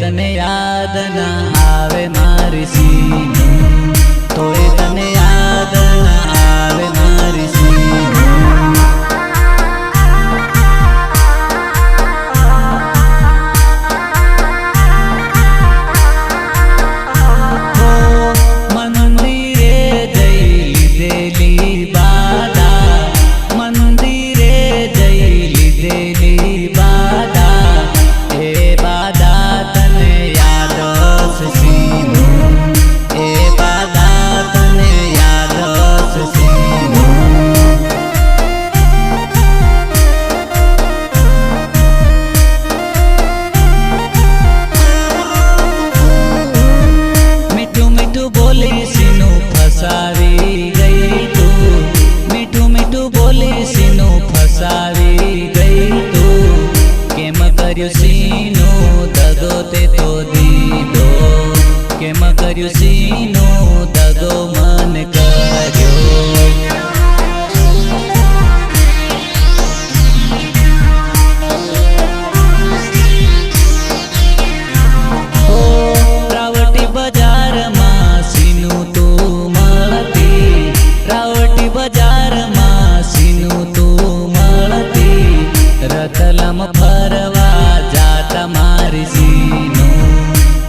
तने याद ना आवे मारी सीनू, तोय तने याद ना आवे मारी सीनू। मंदिरे जैली देली बाधा, मंदिरे जैली देली बाधा, ए बाधा तने याद सीनू, ए बाधा तने याद सीनू। मीठू मीठू बोली सीनू फसावी गई तू, मीठू मीठू बोली सीनू फसावी गई तू। केम कर्यु सीनू दगो ते तो दीदो, केम कर्यु सीनू दगो मन कर्यो। रावटी बजार में सीनू तू मळती, रावटी बजार में सीनू तू मळती। रतलम फरवा जाता मारी सीनू,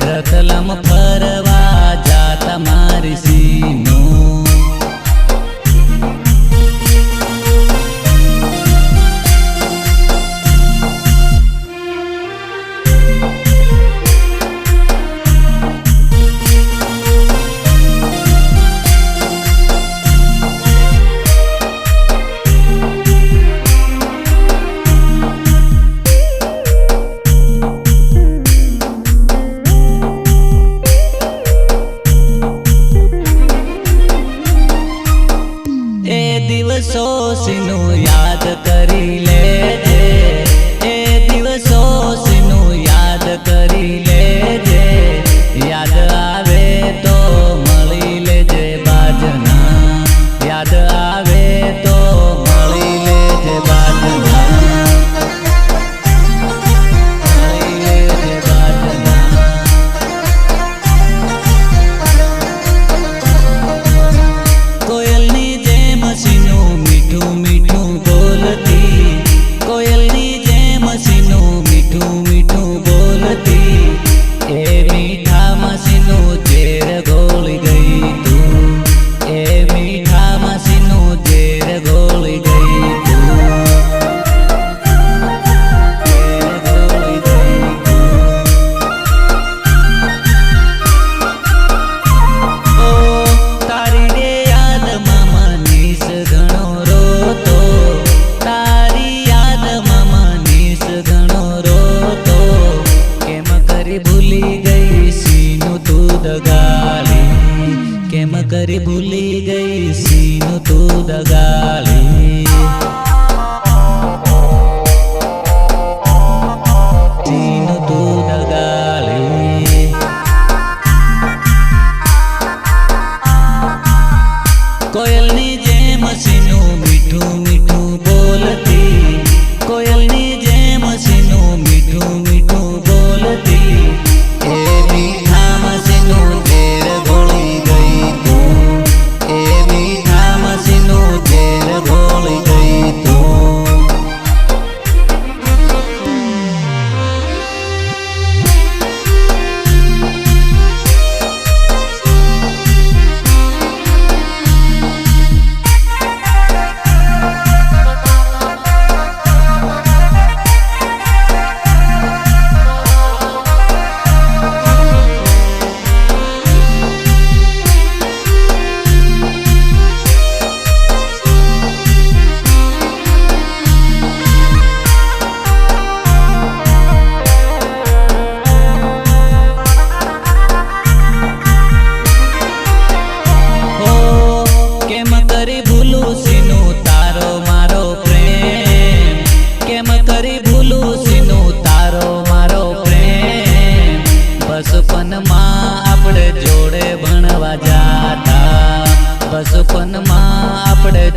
रतलम फरवा जाता मारी सीनू।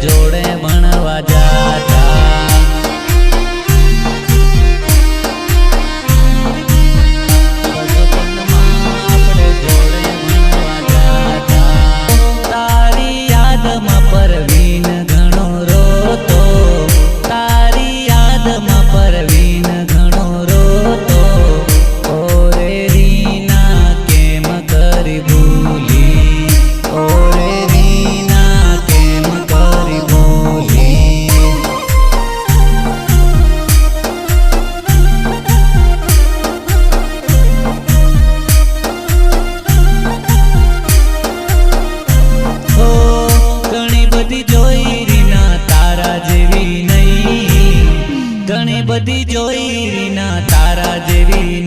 જોડે ભણવા જાતા આપણે જોડે ભણવા જાતા તારી યાદમાં પરવીન ઘણો રોતો તારી યાદમાં પરવીન ઘણો રોતો ઓરે રીના કેમ કરી ભૂલી ઓરે રીના કેમ કરી ભૂલી હો ઘણી બધી જોઈ રીના તારા જેવી નહીં ઘણી બધી જોઈ રીના તારા જેવી